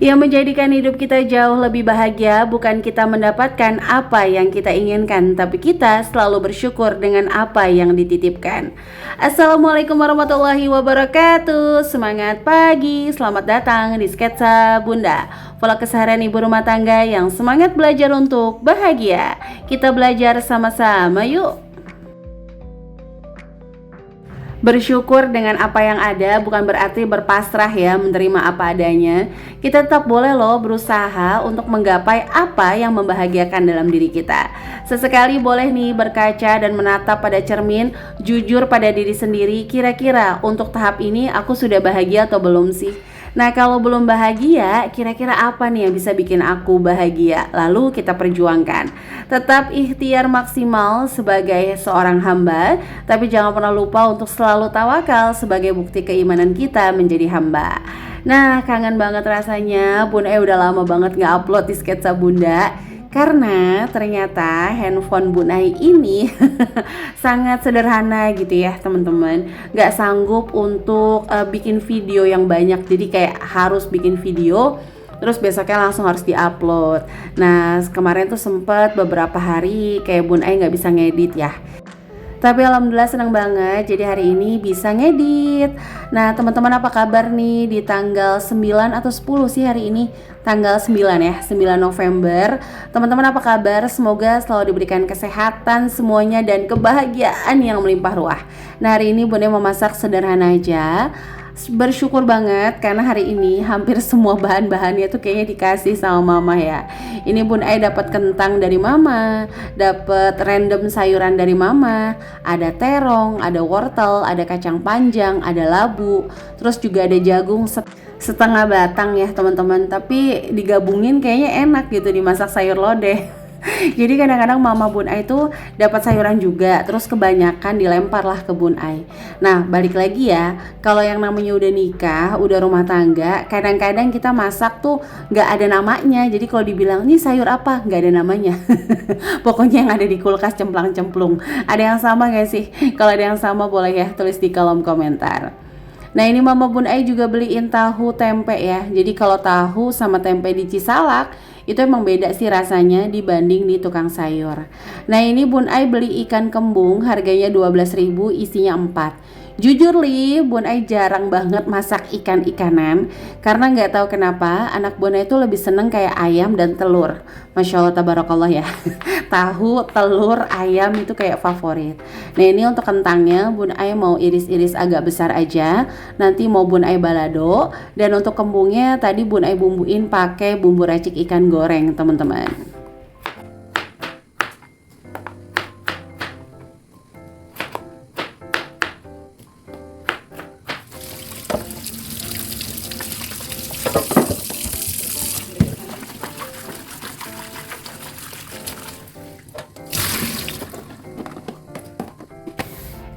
Yang menjadikan hidup kita jauh lebih bahagia bukan kita mendapatkan apa yang kita inginkan, tapi kita selalu bersyukur dengan apa yang dititipkan. Assalamualaikum warahmatullahi wabarakatuh. Semangat pagi, selamat datang di Sketsa Bunda, vlog keseharian ibu rumah tangga yang semangat belajar untuk bahagia. Kita belajar sama-sama yuk. Bersyukur dengan apa yang ada bukan berarti berpasrah ya, menerima apa adanya. Kita tetap boleh loh berusaha untuk menggapai apa yang membahagiakan dalam diri kita. Sesekali boleh nih berkaca dan menatap pada cermin, jujur pada diri sendiri, kira-kira untuk tahap ini aku sudah bahagia atau belum sih? Nah, kalau belum bahagia, kira-kira apa nih yang bisa bikin aku bahagia? Lalu kita perjuangkan. Tetap ikhtiar maksimal sebagai seorang hamba, tapi jangan pernah lupa untuk selalu tawakal sebagai bukti keimanan kita menjadi hamba. Nah, kangen banget rasanya, Bunda udah lama banget gak upload di Sketsa Bunda. Karena ternyata handphone Bu Nai ini sangat sederhana gitu ya teman-teman. Gak sanggup untuk bikin video yang banyak. Jadi kayak harus bikin video terus besoknya langsung harus diupload. Nah kemarin tuh sempet beberapa hari kayak Bu Nai gak bisa ngedit ya. Tapi alhamdulillah senang banget jadi hari ini bisa ngedit. Nah teman-teman apa kabar nih di tanggal 9 atau 10 sih hari ini? Tanggal 9 ya, 9 November. Teman-teman apa kabar? Semoga selalu diberikan kesehatan semuanya dan kebahagiaan yang melimpah ruah. Nah hari ini Bunda mau masak sederhana aja. Bersyukur banget karena hari ini hampir semua bahan-bahannya tuh kayaknya dikasih sama mama ya. Ini Bun Ai dapat kentang dari mama, dapat random sayuran dari mama, ada terong, ada wortel, ada kacang panjang, ada labu, terus juga ada jagung setengah batang ya teman-teman. Tapi digabungin kayaknya enak gitu dimasak sayur lodeh. Jadi kadang-kadang mama Bun Ai tuh dapat sayuran juga, terus kebanyakan dilemparlah ke Bun Ai. Nah balik lagi ya, kalau yang namanya udah nikah, udah rumah tangga, kadang-kadang kita masak tuh nggak ada namanya. Jadi kalau dibilang nih sayur apa, nggak ada namanya. Pokoknya yang ada di kulkas cemplang-cemplung. Ada yang sama gak sih? Kalau ada yang sama boleh ya tulis di kolom komentar. Nah ini mama Bun Ai juga beliin tahu tempe ya. Jadi kalau tahu sama tempe di Cisalak itu emang beda sih rasanya dibanding di tukang sayur. Nah ini Bun Ai beli ikan kembung harganya 12.000, isinya 4. Jujur Li, Bun Ai jarang banget masak ikan-ikanan karena nggak tahu kenapa anak Bun Ai itu lebih seneng kayak ayam dan telur. Masya Allah tabarakallah ya. Tahu, telur, ayam itu kayak favorit. Nah ini untuk kentangnya Bun Ai mau iris-iris agak besar aja. Nanti mau Bun Ai balado. Dan untuk kembungnya tadi Bun Ai bumbuin pakai bumbu racik ikan goreng teman-teman.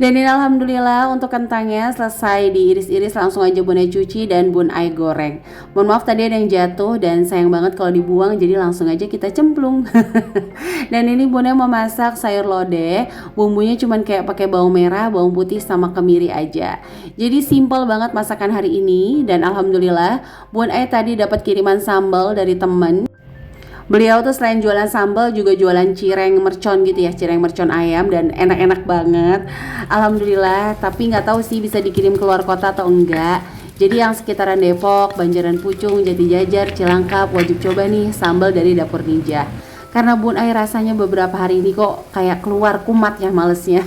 Dan ini alhamdulillah untuk kentangnya selesai diiris-iris, langsung aja Bun Ai cuci dan Bun Ai goreng. Mohon maaf tadi ada yang jatuh dan sayang banget kalau dibuang, jadi langsung aja kita cemplung. Dan ini Bun Ai mau masak sayur lodeh, bumbunya cuman kayak pakai bawang merah, bawang putih sama kemiri aja. Jadi simple banget masakan hari ini dan alhamdulillah Bun Ai tadi dapat kiriman sambal dari temen. Beliau tuh selain jualan sambal juga jualan cireng mercon gitu ya, cireng mercon ayam dan enak-enak banget. Alhamdulillah, tapi nggak tahu sih bisa dikirim keluar kota atau enggak. Jadi yang sekitaran Depok, Banjaran Pucung, Jati Jajar, Cilangkap wajib coba nih sambal dari Dapur Ninja. Karena Bun Ai rasanya beberapa hari ini kok kayak keluar kumat ya malesnya.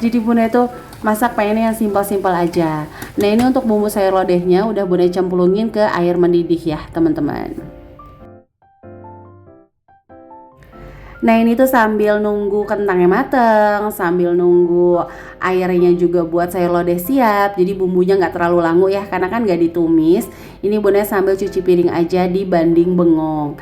Jadi Bun Ai tuh masak pengennya yang simpel-simpel aja. Nah ini untuk bumbu sayur lodehnya udah Bun Ai cemplungin ke air mendidih ya teman-teman. Nah ini tuh sambil nunggu kentangnya mateng, sambil nunggu airnya juga buat sayur lodeh siap. Jadi bumbunya nggak terlalu langu ya, karena kan nggak ditumis. Ini Bunda sambil cuci piring aja dibanding bengong.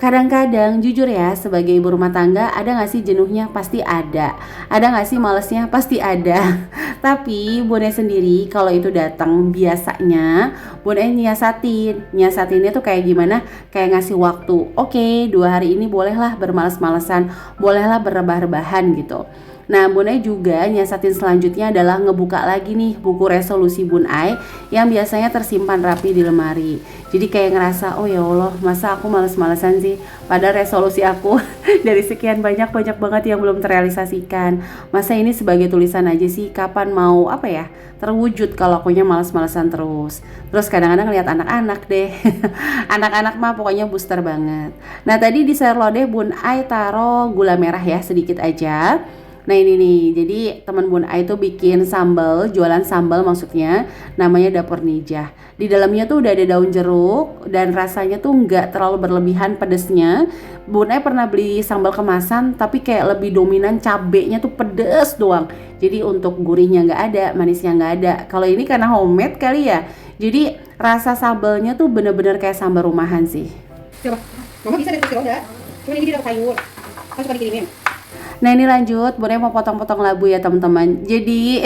Kadang-kadang jujur ya sebagai ibu rumah tangga ada gak sih jenuhnya? Pasti ada. Ada gak sih malesnya? Pasti ada. Tapi Bunda sendiri kalau itu datang biasanya Bunda nyiasatinnya tuh kayak gimana? Kayak ngasih waktu. Oke, 2 hari ini bolehlah bermalas-malesan, bolehlah berrebah-rebahan gitu. Nah, Bun Ai juga nyiasatin selanjutnya adalah ngebuka lagi nih buku resolusi Bun Ai yang biasanya tersimpan rapi di lemari. Jadi kayak ngerasa, oh ya Allah, masa aku males-malesan sih, padahal resolusi aku dari sekian banyak banget yang belum terrealisasikan. Masa ini sebagai tulisan aja sih, kapan mau terwujud kalau akunya males-malesan terus. Terus kadang-kadang lihat anak-anak deh. Anak-anak mah pokoknya booster banget. Nah, tadi di sayur lodeh Bun Ai taruh gula merah ya, sedikit aja. Nah, ini nih, jadi teman Bun Ai tuh bikin sambal, jualan sambal maksudnya, namanya Dapur Nijah. Di dalamnya tuh udah ada daun jeruk dan rasanya tuh nggak terlalu berlebihan pedesnya. Bun Ai pernah beli sambal kemasan tapi kayak lebih dominan cabenya tuh pedes doang. Jadi untuk gurihnya nggak ada, manisnya nggak ada. Kalau ini karena homemade kali ya, jadi rasa sambalnya tuh bener-bener kayak sambal rumahan sih. Coba, mama bisa deh kursi roda. Cuma ini dia dapat sayur. Kan suka dikirimin. Nah, ini lanjut, Bun Ai mau potong-potong labu ya teman-teman. Jadi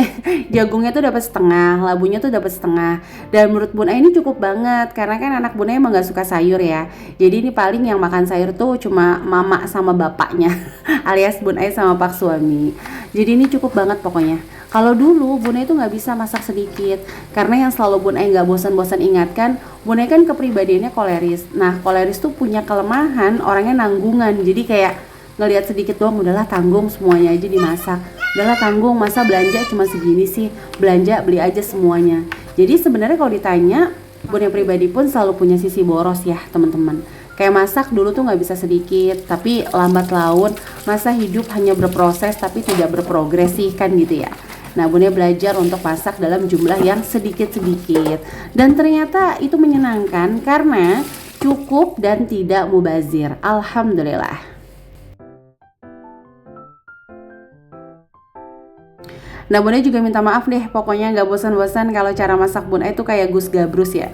jagungnya tuh dapat setengah, labunya tuh dapat setengah. Dan menurut Bun Ai ini cukup banget karena kan anak Bun Ai emang gak suka sayur ya. Jadi ini paling yang makan sayur tuh cuma mama sama bapaknya alias Bun Ai sama pak suami. Jadi ini cukup banget pokoknya. Kalau dulu Bun Ai tuh nggak bisa masak sedikit karena yang selalu Bun Ai nggak bosan-bosan ingatkan, Bun Ai kan kepribadiannya koleris. Nah, koleris tuh punya kelemahan orangnya nanggungan. Jadi kayak ngelihat sedikit doang udahlah tanggung semuanya aja dimasak, udahlah tanggung masa belanja cuma segini sih, belanja beli aja semuanya. Jadi sebenarnya kalau ditanya, Bun Ai pribadi pun selalu punya sisi boros ya teman-teman. Kayak masak dulu tuh nggak bisa sedikit, tapi lambat laun masa hidup hanya berproses tapi tidak berprogres sih kan gitu ya. Nah, Bun Ai belajar untuk masak dalam jumlah yang sedikit-sedikit dan ternyata itu menyenangkan karena cukup dan tidak mubazir. Alhamdulillah. Nah, Bun Ai juga minta maaf deh, pokoknya nggak bosan-bosan kalau cara masak Bun Ai itu kayak Gus Gabrus ya.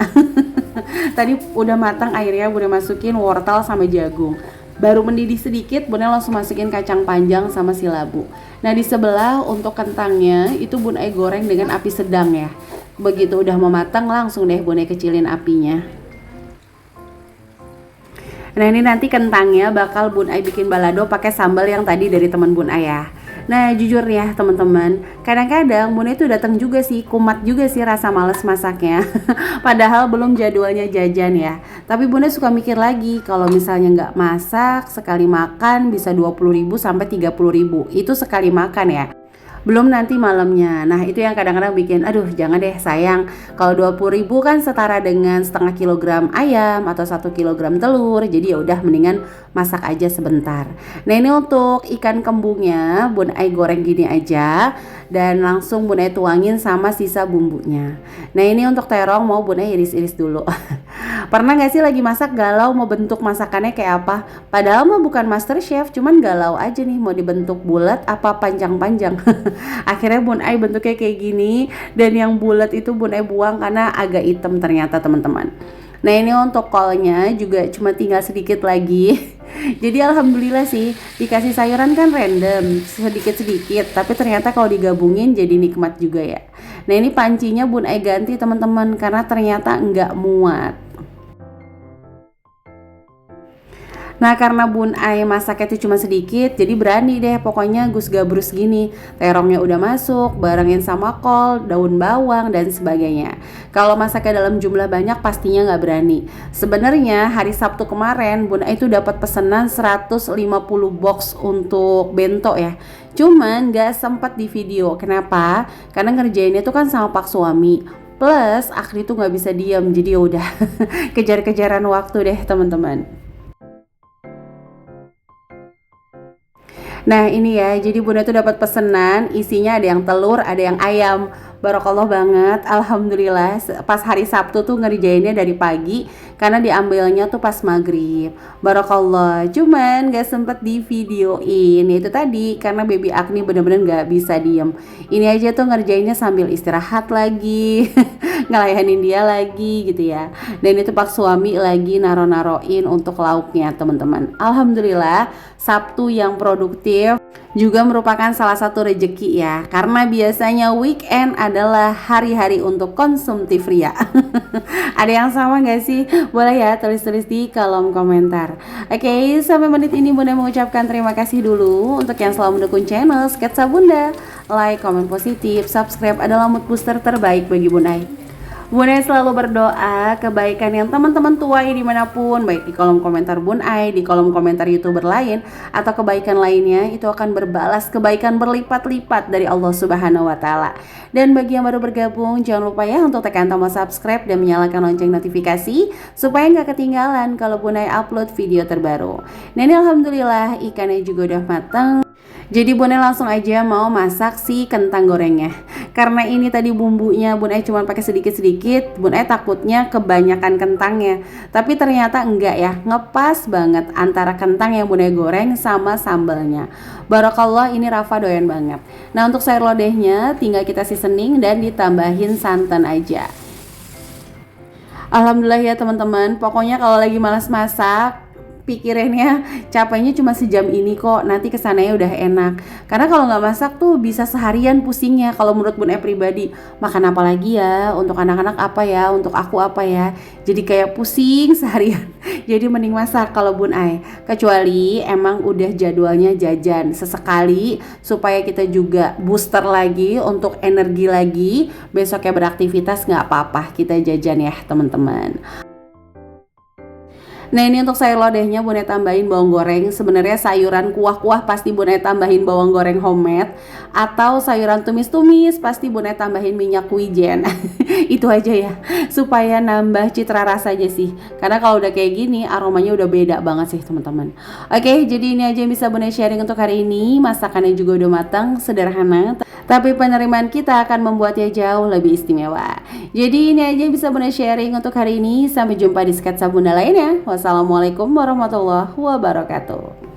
Tadi udah matang airnya Bun Ai masukin wortel sama jagung. Baru mendidih sedikit Bun Ai langsung masukin kacang panjang sama si labu. Nah, di sebelah untuk kentangnya itu Bun Ai goreng dengan api sedang ya. Begitu udah mau matang langsung deh Bun Ai kecilin apinya. Nah, ini nanti kentangnya bakal Bun Ai bikin balado pakai sambal yang tadi dari teman Bun Ai ya. Nah, jujur ya teman-teman, kadang-kadang Bun Ai tuh datang juga sih, kumat juga sih rasa males masaknya. Padahal belum jadwalnya jajan ya. Tapi Bun Ai suka mikir lagi, kalau misalnya nggak masak, sekali makan bisa 20.000 sampai 30.000. Itu sekali makan ya. Belum nanti malamnya. Nah, itu yang kadang-kadang bikin aduh jangan deh sayang. Kalau 20.000 kan setara dengan setengah kilogram ayam atau 1 kilogram telur. Jadi ya udah mendingan masak aja sebentar. Nah, ini untuk ikan kembungnya Bun Ai goreng gini aja dan langsung Bun Ai tuangin sama sisa bumbunya. Nah, ini untuk terong mau Bun Ai iris-iris dulu. Pernah gak sih lagi masak galau mau bentuk masakannya kayak apa? Padahal mah bukan master chef, cuman galau aja nih mau dibentuk bulat apa panjang-panjang. Akhirnya Bun Ai bentuknya kayak gini dan yang bulat itu Bun Ai buang karena agak hitam ternyata teman-teman. Nah, ini untuk kolnya juga cuma tinggal sedikit lagi. Jadi alhamdulillah sih dikasih sayuran kan random sedikit-sedikit, tapi ternyata kalau digabungin jadi nikmat juga ya. Nah, ini pancinya Bun Ai ganti teman-teman karena ternyata nggak muat. Nah, karena Bun Ai masaknya itu cuma sedikit, jadi berani deh pokoknya Gus Gabrus gini. Terongnya udah masuk, barengin sama kol, daun bawang, dan sebagainya. Kalau masaknya dalam jumlah banyak pastinya nggak berani. Sebenarnya hari Sabtu kemarin Bun Ai itu dapat pesanan 150 box untuk bento ya. Cuman nggak sempat di video. Kenapa? Karena ngerjainnya tuh kan sama pak suami. Plus Akri tuh nggak bisa diam, jadi yaudah kejar-kejaran waktu deh teman-teman. Nah, ini ya, jadi Bunda tuh dapat pesanan, isinya ada yang telur, ada yang ayam. Barakallah banget, alhamdulillah. Pas hari Sabtu tuh ngerjainnya dari pagi, karena diambilnya tuh pas maghrib. Barakallah, cuman gak sempet di videoin. Itu tadi, karena baby Agni bener-bener gak bisa diem. Ini aja tuh ngerjainnya sambil istirahat lagi, ngelayanin dia lagi gitu ya. Dan itu pak suami lagi naro-naroin untuk lauknya teman-teman. Alhamdulillah, Sabtu yang produktif juga merupakan salah satu rejeki ya, karena biasanya weekend adalah hari-hari untuk konsumtif ria. Ada yang sama gak sih? Boleh ya tulis-tulis di kolom komentar. Oke, sampai menit ini Bunda mengucapkan terima kasih dulu untuk yang selalu mendukung channel Sketsa Bunda. Like, komen positif, subscribe adalah mood booster terbaik bagi Bunda. Bunda selalu berdoa kebaikan yang teman-teman tuai dimanapun, baik di kolom komentar Bunai, di kolom komentar YouTuber lain, atau kebaikan lainnya, itu akan berbalas kebaikan berlipat-lipat dari Allah Subhanahu wa Ta'ala. Dan bagi yang baru bergabung, jangan lupa ya untuk tekan tombol subscribe dan menyalakan lonceng notifikasi supaya nggak ketinggalan kalau Bunai upload video terbaru. Nah ini alhamdulillah ikannya juga udah matang. Jadi Bunda langsung aja mau masak si kentang gorengnya. Karena ini tadi bumbunya Bunda cuma pakai sedikit-sedikit, Bunda takutnya kebanyakan kentangnya. Tapi ternyata enggak ya, ngepas banget antara kentang yang Bunda goreng sama sambalnya. Barakallah, ini Rafa doyan banget. Nah untuk sayur lodehnya tinggal kita seasoning dan ditambahin santan aja. Alhamdulillah ya teman-teman, pokoknya kalau lagi malas masak, pikirannya capeknya cuma sejam ini kok, nanti kesananya udah enak. Karena kalau nggak masak tuh bisa seharian pusingnya. Kalau menurut Bunda pribadi, makan apa lagi ya, untuk anak-anak apa ya, untuk aku apa ya, jadi kayak pusing seharian. Jadi mending masak kalau Bunda. Kecuali emang udah jadwalnya jajan sesekali supaya kita juga booster lagi untuk energi lagi, besoknya beraktivitas nggak apa-apa kita jajan ya teman-teman. Nah ini untuk sayur lodehnya Bunda tambahin bawang goreng. Sebenarnya sayuran kuah-kuah pasti Bunda tambahin bawang goreng homemade, atau sayuran tumis-tumis pasti Bunda tambahin minyak wijen. Itu aja ya, supaya nambah citra rasa aja sih. Karena kalau udah kayak gini aromanya udah beda banget sih teman-teman. Oke, jadi ini aja yang bisa Bunda sharing untuk hari ini. Masakannya juga udah matang, sederhana, tapi penerimaan kita akan membuatnya jauh lebih istimewa. Jadi ini aja yang bisa Bunda sharing untuk hari ini. Sampai jumpa di sketsa Bunda lainnya. Wassalamualaikum warahmatullahi wabarakatuh.